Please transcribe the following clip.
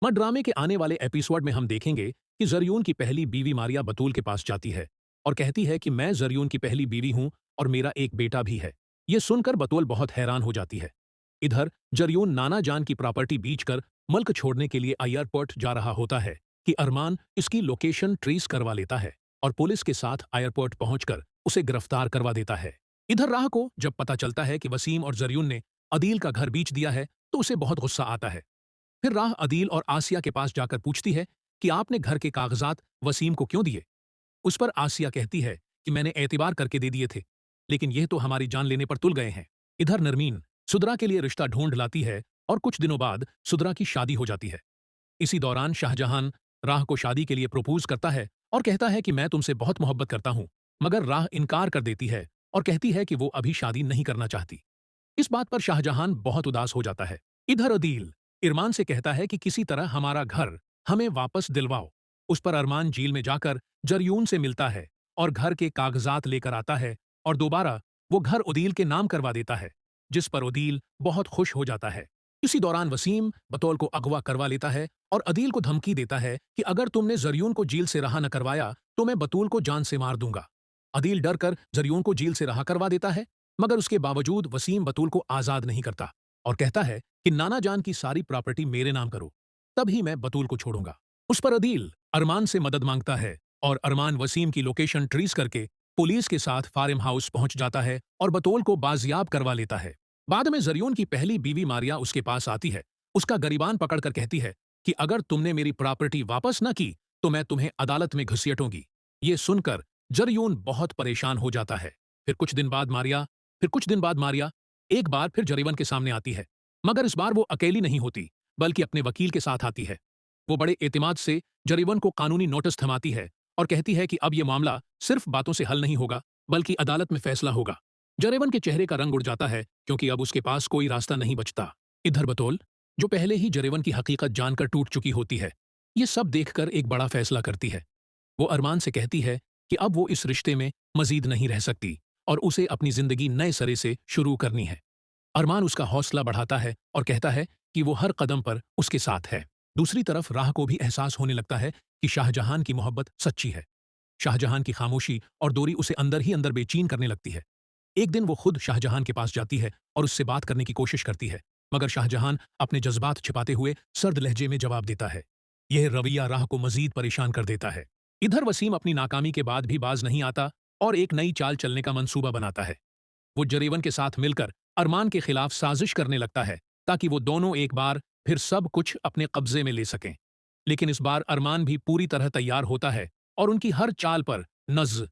ड्रामे के आने वाले एपिसोड में हम देखेंगे कि जरयून की पहली बीवी मारिया बतूल के पास जाती है और कहती है कि मैं जरयून की पहली बीवी हूं और मेरा एक बेटा भी है। ये सुनकर बतूल बहुत हैरान हो जाती है। इधर जरयून नाना जान की प्रॉपर्टी बेचकर मुल्क छोड़ने के लिए एयरपोर्ट जा रहा होता है कि अरमान इसकी लोकेशन ट्रेस करवा लेता है और पुलिस के साथ एयरपोर्ट पहुंचकर उसे गिरफ्तार करवा देता है। इधर राह को जब पता चलता है कि वसीम और जरयून ने अदील का घर बेच दिया है तो उसे बहुत गुस्सा आता है। फिर राह अदील और आसिया के पास जाकर पूछती है कि आपने घर के कागजात वसीम को क्यों दिए। उस पर आसिया कहती है कि मैंने एतबार करके दे दिए थे, लेकिन यह तो हमारी जान लेने पर तुल गए हैं। इधर नरमीन सुदरा के लिए रिश्ता ढूंढ लाती है और कुछ दिनों बाद सुदरा की शादी हो जाती है। इसी दौरान शाहजहां राह को शादी के लिए प्रपोज करता है और कहता है कि मैं तुमसे बहुत मोहब्बत करता हूं, मगर राह इनकार कर देती है और कहती है कि वो अभी शादी नहीं करना चाहती। इस बात पर शाहजहां बहुत उदास हो जाता है। इधर अदील इरमान से कहता है कि किसी तरह हमारा घर हमें वापस दिलवाओ। उस पर अरमान जेल में जाकर जरयून से मिलता है और घर के कागजात लेकर आता है और दोबारा वो घर उदील के नाम करवा देता है, जिस पर उदील बहुत खुश हो जाता है। इसी दौरान वसीम बतौल को अगवा करवा लेता है और अदील को धमकी देता है कि अगर तुमने जरयून को जेल से रहा न करवाया तो मैं बतूल को जान से मार दूंगा। अदील डर कर जरयून को जेल से रहा करवा देता है, मगर उसके बावजूद वसीम बतूल को आजाद नहीं करता और कहता है कि नाना जान की सारी प्रॉपर्टी मेरे नाम करो, तभी मैं बतूल को छोड़ूंगा। उस पर अदील अरमान से मदद मांगता है और अरमान वसीम की लोकेशन ट्रेस करके पुलिस के साथ फार्म हाउस पहुंच जाता है और बतूल को बाजियाब करवा लेता है। बाद में जरयून की पहली बीवी मारिया उसके पास आती है। उसका गरिबान पकड़कर कहती है कि अगर तुमने मेरी प्रॉपर्टी वापस न की तो मैं तुम्हें अदालत में घसीटूंगी। ये सुनकर जरयून बहुत परेशान हो जाता है। फिर कुछ दिन बाद मारिया एक बार फिर जरीवन के सामने आती है, मगर इस बार वो अकेली नहीं होती बल्कि अपने वकील के साथ आती है। वो बड़े एतमाद से जरीवन को कानूनी नोटिस थमाती है और कहती है कि अब ये मामला सिर्फ बातों से हल नहीं होगा बल्कि अदालत में फैसला होगा। जरीवन के चेहरे का रंग उड़ जाता है क्योंकि अब उसके पास कोई रास्ता नहीं बचता। इधर बतौल, जो पहले ही जरीवन की हकीकत जानकर टूट चुकी होती है, ये सब देखकर एक बड़ा फैसला करती है। वो अरमान से कहती है कि अब वो इस रिश्ते में मजीद नहीं रह सकती और उसे अपनी जिंदगी नए सिरे से शुरू करनी है। अरमान उसका हौसला बढ़ाता है और कहता है कि वो हर कदम पर उसके साथ है। दूसरी तरफ राह को भी एहसास होने लगता है कि शाहजहां की मोहब्बत सच्ची है। शाहजहां की खामोशी और दूरी उसे अंदर ही अंदर बेचैन करने लगती है। एक दिन वो खुद शाहजहां के पास जाती है और उससे बात करने की कोशिश करती है, मगर शाहजहां अपने जज्बात छिपाते हुए सर्द लहजे में जवाब देता है। यह रवैया राह को मजीद परेशान कर देता है। इधर वसीम अपनी नाकामी के बाद भी बाज नहीं आता और एक नई चाल चलने का मंसूबा बनाता है। वो जरीवन के साथ मिलकर अरमान के खिलाफ साजिश करने लगता है ताकि वो दोनों एक बार फिर सब कुछ अपने कब्जे में ले सकें। लेकिन इस बार अरमान भी पूरी तरह तैयार होता है और उनकी हर चाल पर नज़